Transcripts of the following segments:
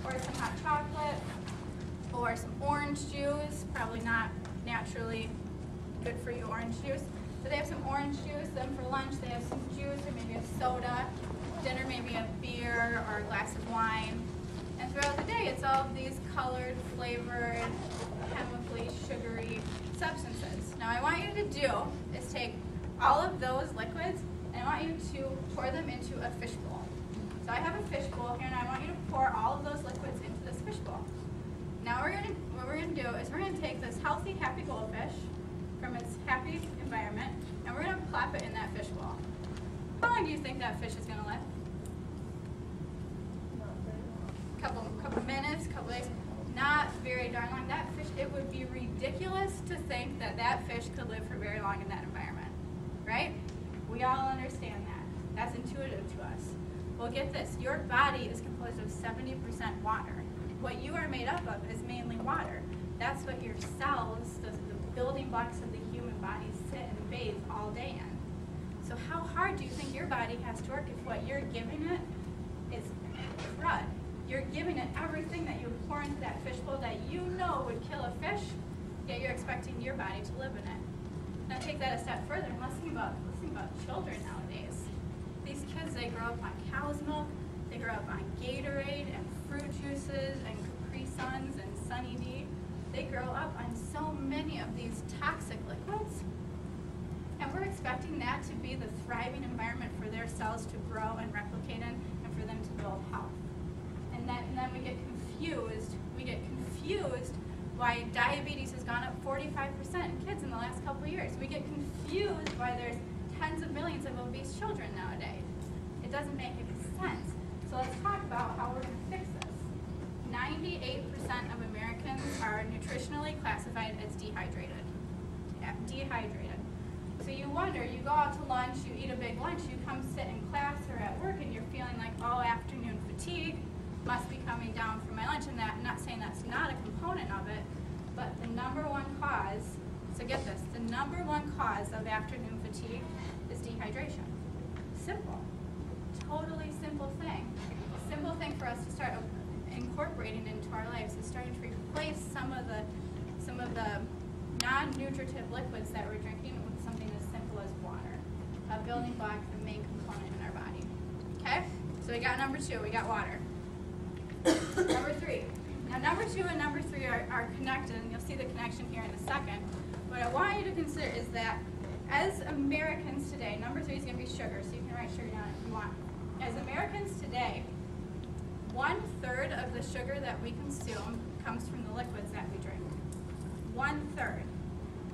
or some hot chocolate, or some orange juice, probably not naturally good for you orange juice, but they have some orange juice. Then for lunch they have some juice or maybe a soda. Dinner maybe a beer or a glass of wine. And throughout the day it's all of these colored, flavored, chemically sugary substances. Now I want you to do is take all of those liquids and I want you to pour them into a fishbowl. So I have a fishbowl here and I want you to pour all of those liquids into this fishbowl. Now what we're going to do is we're going to take this healthy, happy goldfish from its happy environment and we're going to plop it in that fishbowl. How long do you think that fish is going to live? Couple minutes, couple days. Not very darn long. That fish, it would be ridiculous to think that that fish could live for very long in that environment, right? We all understand that. That's intuitive to us. Well, get this. Your body is composed of 70% water. What you are made up of is mainly water. That's what your cells, the building blocks of the human body, sit and bathe all day in. So how hard do you think your body has to work if what you're giving it is crud? You're giving it everything that you would pour into that fishbowl that you know would kill a fish, yet you're expecting your body to live in it. Now take that a step further and let's think about children nowadays. These kids, they grow up on cow's milk, they grow up on Gatorade and fruit juices and Capri Suns and Sunny D. They grow up on so many of these toxic liquids, and we're expecting that to be the thriving environment for their cells to grow and replicate in and for them to build health. And then we get confused. We get confused why diabetes has gone up 45% in kids in the last couple of years. We get confused why there's tens of millions of obese children nowadays. It doesn't make any sense. So let's talk about how we're going to fix this. 98% of Americans are nutritionally classified as dehydrated. Yeah, dehydrated. So you wonder, you go out to lunch, you eat a big lunch, you come sit in class or at work and you're feeling like all afternoon fatigue must be coming down from my lunch, and that, I'm not saying that's not a component of it, but the number one cause, so get this, the number one cause of afternoon fatigue is dehydration. Simple. Totally simple thing. A simple thing for us to start incorporating into our lives is starting to replace some of the non-nutritive liquids that we're drinking with something as simple as water, a building block, the main component in our body. Okay? So we got number two, we got water. Number three. Now number two and number three are connected, and you'll see the connection here in a second. What I want you to consider is that as Americans today, number three is going to be sugar, so you can write sugar down if you want. As Americans today, 1/3 of the sugar that we consume comes from the liquids that we drink. 1/3.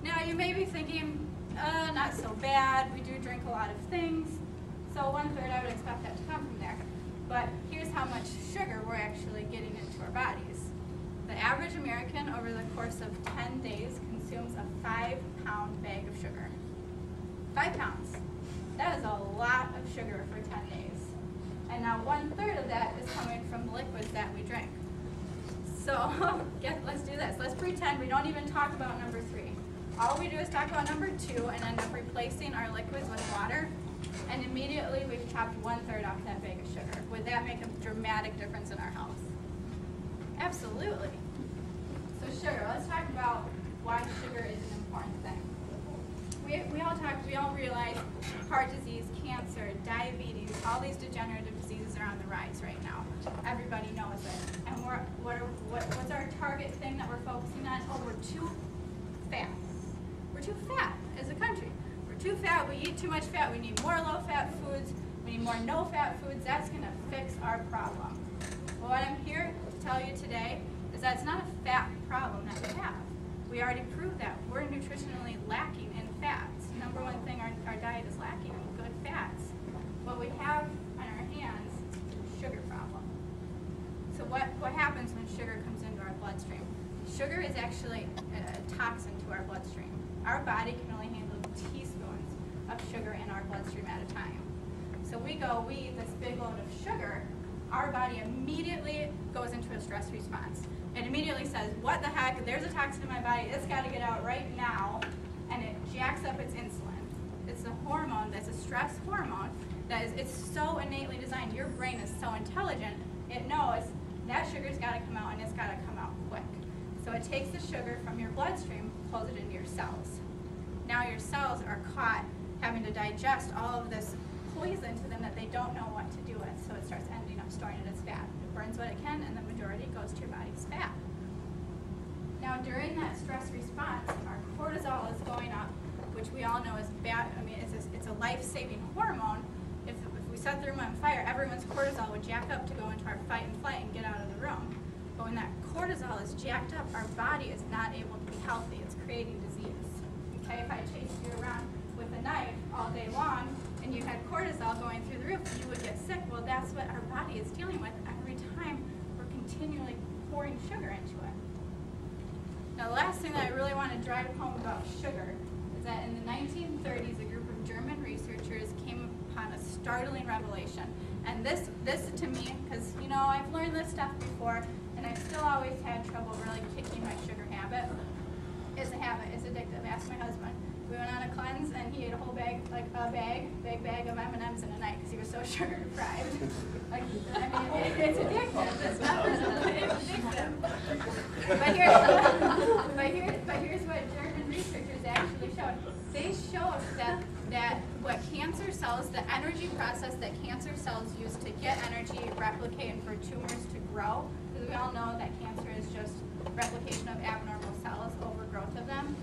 Now you may be thinking, not so bad, we do drink a lot of things, so 1/3 I would expect that to come from there. But here's how much sugar we're actually getting into our bodies. The average American over the course of 10 days consumes a 5-pound bag of sugar. 5 pounds. That is a lot of sugar for 10 days. And now 1/3 of that is coming from the liquids that we drink. So let's do this. Let's pretend we don't even talk about number three. All we do is talk about number two and end up replacing our liquids with water. And immediately we've chopped 1/3 off that bag of sugar. Would that make a dramatic difference in our health? Absolutely. So sugar, let's talk about why sugar is an important thing. We all realize heart disease, cancer, diabetes, all these degenerative diseases are on the rise right now. Everybody knows it. And what's our target thing that we're focusing on? Oh, we're too fat. We're too fat as a country. Too fat, we eat too much fat, we need more low-fat foods, we need more no-fat foods. That's going to fix our problem. Well, what I'm here to tell you today is that it's not a fat problem that we have. We already proved that. We're nutritionally lacking in fats. Number one thing our diet is lacking in good fats. What we have on our hands is a sugar problem. So what happens when sugar comes into our bloodstream? Sugar is actually a toxin to our bloodstream. Our body can only handle teaspoons of sugar in our bloodstream at a time. So we eat this big load of sugar, our body immediately goes into a stress response. It immediately says, what the heck, there's a toxin in my body, it's got to get out right now, and it jacks up its insulin. It's a hormone that's a stress hormone it's so innately designed. Your brain is so intelligent, it knows, that sugar's got to come out, and it's got to come out quick. So it takes the sugar from your bloodstream, pulls it into your cells. Now your cells are caught having to digest all of this poison to them that they don't know what to do with, so it starts ending up storing it as fat. It burns what it can, and the majority goes to your body's fat. Now during that stress response, our cortisol is going up, which we all know is bad. I mean, it's a life-saving hormone. If we set the room on fire, everyone's cortisol would jack up to go into our fight and flight and get out of the room. But when that cortisol is jacked up, our body is not able to be healthy. It's creating disease. Okay, if I chased you around with a knife all day long and you had cortisol going through the roof, you would get sick. Well, that's what our body is dealing with every time we're continually pouring sugar into it. Now, the last thing that I really want to drive home about sugar is that in the 1930s, a group of German researchers came upon a startling revelation. And this to me, because, you know, I've learned this stuff before, and I've still always had trouble really kicking my sugar habit. It's a habit. It's addictive. Ask my husband. We went on a cleanse, and he ate a whole bag, like a big bag of M&Ms in a night because he was so sugar deprived. Like, I mean, it's addictive. It's not it's addictive. But here's what German researchers actually showed. They showed that what cancer cells, the energy process that cancer cells use to get energy, replicate, and for tumors to grow, because we all know that cancer is just replication of abnormal cells, overgrowth of them.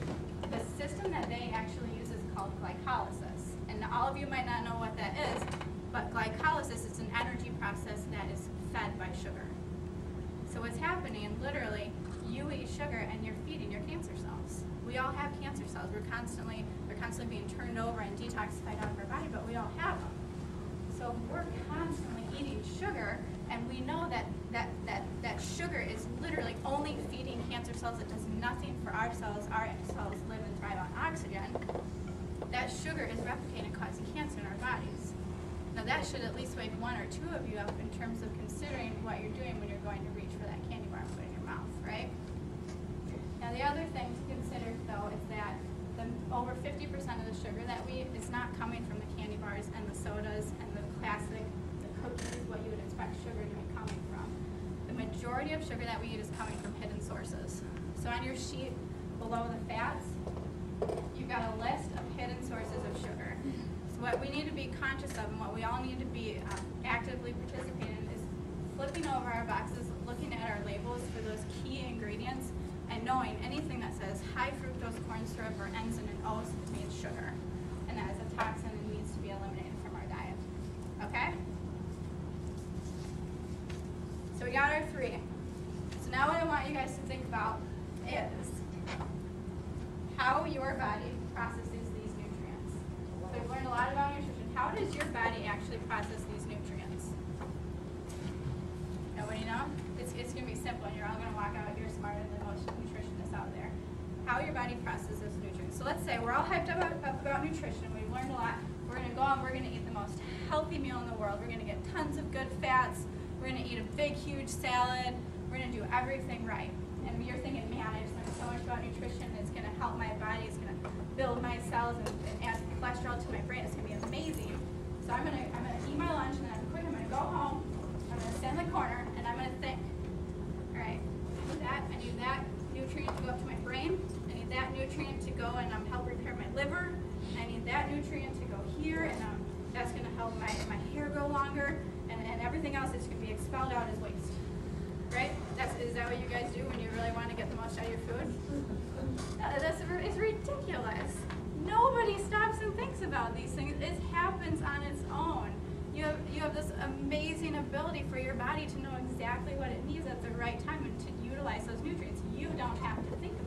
The system that they actually use is called glycolysis. And all of you might not know what that is, but glycolysis is an energy process that is fed by sugar. So what's happening, literally, you eat sugar and you're feeding your cancer cells. We all have cancer cells. They're constantly being turned over and detoxified out of our body, but we all have them. So we're constantly eating sugar, and we know that sugar is literally only feeding cancer cells. It does nothing for our cells. Our cells live and thrive on oxygen. That sugar is replicating and causing cancer in our bodies. Now that should at least wake one or two of you up in terms of considering what you're doing when you're going to reach for that candy bar and put it in your mouth, right? Now the other thing to consider, though, is that over 50% of the sugar that we eat is not coming from the candy bars and the sodas and the cookies, what you would expect sugar to be coming from. The majority of sugar that we eat is coming from hidden sources. So on your sheet below the fats, you've got a list of hidden sources of sugar. So what we need to be conscious of, and what we all need to be actively participating in, is flipping over our boxes, looking at our labels for those key ingredients, and knowing anything that says high fructose corn syrup or enzyme and O's means sugar. And that is a toxin and needs to be eliminated from our diet. Okay? So we got our 3. So now what I want you guys to think about is how your body processes these nutrients. So we've learned a lot about nutrition. How does your body actually process these nutrients? Nobody know? It's going to be simple, and you're all going to walk out here smarter than most nutritionists out there. How your body processes nutrients. So let's say we're all hyped up about nutrition. We've learned a lot. We're going to go out and we're going to eat the most healthy meal in the world. We're going to get tons of good fats. We're going to eat a big, huge salad. We're going to do everything right. And you're thinking, man, I just learned so much about nutrition. It's going to help my body. It's going to build my cells and add cholesterol to my brain. It's going to be amazing. So I'm going to eat my lunch, and then I'm going to go home. I'm going to stand in the corner, and I'm going to think, all right, I need that nutrient to go up to my brain. I need that nutrient to go and help repair my liver. And I need that nutrient to go here, and that's going to help my hair grow longer. And everything else is going to be expelled out as waste. Right? Is that what you guys do when you really want to get the most out of your food? It's ridiculous. Nobody stops and thinks about these things. It happens on its own. You have this amazing ability for your body to know exactly what it needs at the right time and to utilize those nutrients. You don't have to think about it.